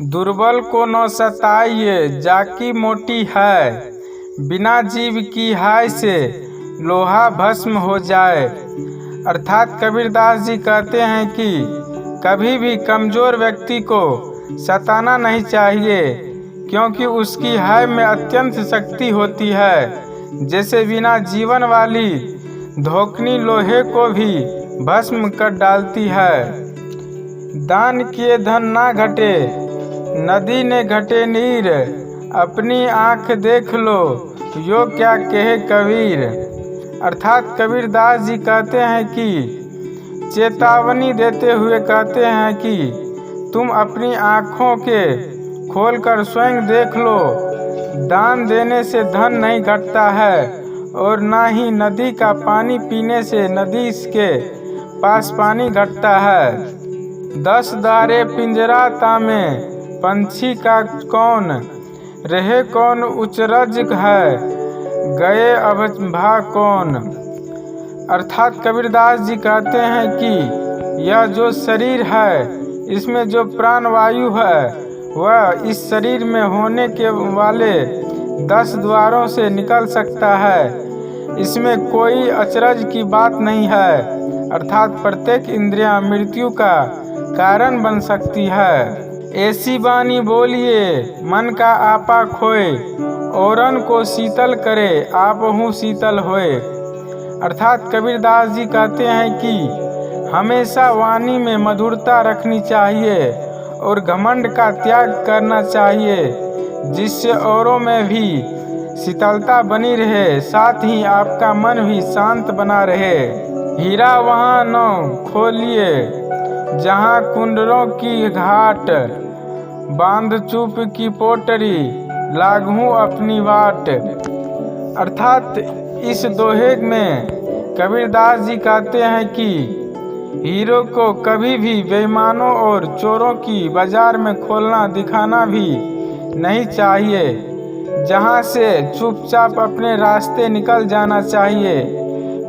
दुर्बल को न सताइए जाकी मोटी है, बिना जीव की हाय से लोहा भस्म हो जाए। अर्थात कबीरदास जी कहते हैं कि कभी भी कमजोर व्यक्ति को सताना नहीं चाहिए, क्योंकि उसकी हाय में अत्यंत शक्ति होती है, जैसे बिना जीवन वाली धोखनी लोहे को भी भस्म कर डालती है। दान किए धन ना घटे, नदी ने घटे नीर, अपनी आँख देख लो यो क्या कहे कबीर। अर्थात कबीरदास जी कहते हैं कि चेतावनी देते हुए कहते हैं कि तुम अपनी आँखों के खोलकर स्वयं देख लो, दान देने से धन नहीं घटता है और ना ही नदी का पानी पीने से नदी के पास पानी घटता है। 10 द्वारे पिंजरा तामे, पंछी का कौन रहे कौन उचरज है, गए अब भा कौन। अर्थात कबीरदास जी कहते हैं कि यह जो शरीर है, इसमें जो प्राण वायु है वह इस शरीर में होने के वाले 10 द्वारों से निकल सकता है, इसमें कोई अचरज की बात नहीं है। अर्थात प्रत्येक इंद्रियां मृत्यु का कारण बन सकती है। ऐसी बानी बोलिए मन का आपा खोए, औरन को शीतल करे आप हूँ शीतल होए। अर्थात कबीरदास जी कहते हैं कि हमेशा वाणी में मधुरता रखनी चाहिए और घमंड का त्याग करना चाहिए, जिससे औरों में भी शीतलता बनी रहे, साथ ही आपका मन भी शांत बना रहे। हीरा वहाँ न खोलिए जहाँ कुंडलों की घाट, बांध चुप की पोटरी लागू अपनी बाट। अर्थात इस दोहे में कबीरदास जी कहते हैं कि हीरो को कभी भी बेईमानों और चोरों की बाजार में खोलना दिखाना भी नहीं चाहिए, जहां से चुपचाप अपने रास्ते निकल जाना चाहिए,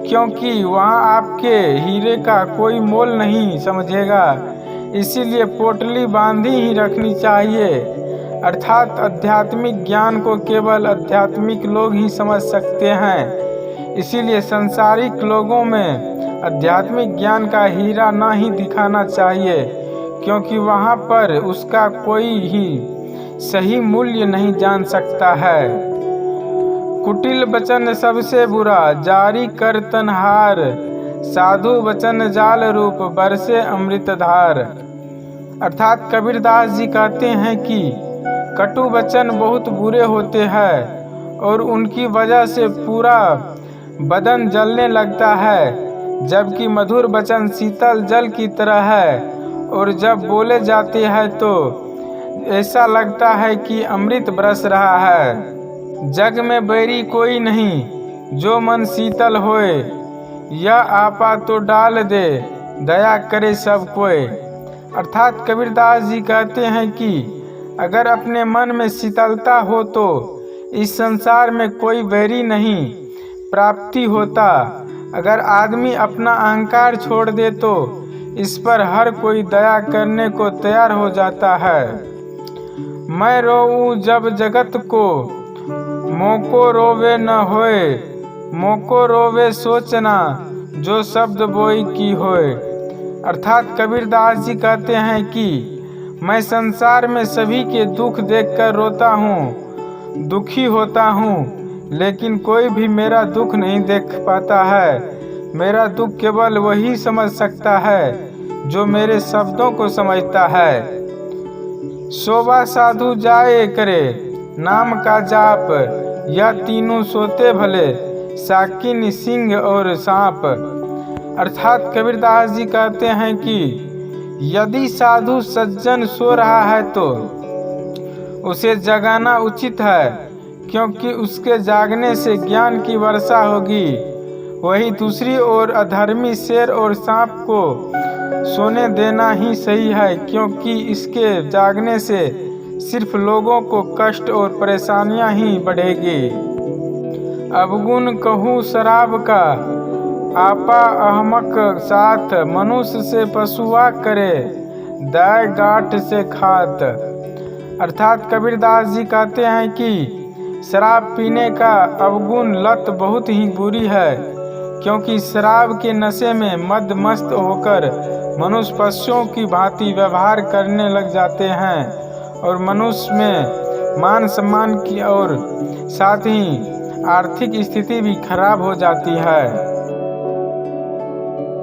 क्योंकि वहां आपके हीरे का कोई मोल नहीं समझेगा। इसीलिए पोटली बांधी ही रखनी चाहिए। अर्थात आध्यात्मिक ज्ञान को केवल आध्यात्मिक लोग ही समझ सकते हैं, इसीलिए संसारिक लोगों में आध्यात्मिक ज्ञान का हीरा ना ही दिखाना चाहिए, क्योंकि वहाँ पर उसका कोई ही सही मूल्य नहीं जान सकता है। कुटिल वचन सबसे बुरा जारी कर तनहार, साधु वचन जाल रूप बरसे अमृतधार। अर्थात कबीरदास जी कहते हैं कि कटु वचन बहुत बुरे होते हैं और उनकी वजह से पूरा बदन जलने लगता है, जबकि मधुर वचन शीतल जल की तरह है और जब बोले जाते हैं तो ऐसा लगता है कि अमृत बरस रहा है। जग में बैरी कोई नहीं जो मन शीतल होए, यह आपा तो डाल दे दया करे सब कोई। अर्थात कबीरदास जी कहते हैं कि अगर अपने मन में शीतलता हो तो इस संसार में कोई बैरी नहीं प्राप्ति होता। अगर आदमी अपना अहंकार छोड़ दे तो इस पर हर कोई दया करने को तैयार हो जाता है। मैं रोऊं जब जगत को, मोको रोवे न होए, मोको रोवे सोचना जो शब्द बोई की होए। अर्थात कबीरदास जी कहते हैं कि मैं संसार में सभी के दुख देखकर रोता हूँ, दुखी होता हूँ, लेकिन कोई भी मेरा दुख नहीं देख पाता है। मेरा दुख केवल वही समझ सकता है जो मेरे शब्दों को समझता है। शोभा साधु जाए करे नाम का जाप, यह तीनों सोते भले साकिन सिंह और सांप। अर्थात कबीरदास जी कहते हैं कि यदि साधु सज्जन सो रहा है तो उसे जगाना उचित है, क्योंकि उसके जागने से ज्ञान की वर्षा होगी। वही दूसरी ओर अधर्मी शेर और सांप को सोने देना ही सही है, क्योंकि इसके जागने से सिर्फ लोगों को कष्ट और परेशानियां ही बढ़ेगी। अवगुण कहूँ शराब का, आपा अहमक साथ, मनुष्य से पशुआ करे दाय गांठ से खात। अर्थात कबीरदास जी कहते हैं कि शराब पीने का अवगुण लत बहुत ही बुरी है, क्योंकि शराब के नशे में मदमस्त होकर मनुष्य पशुओं की भांति व्यवहार करने लग जाते हैं और मनुष्य में मान सम्मान की और साथ ही आर्थिक स्थिति भी खराब हो जाती है।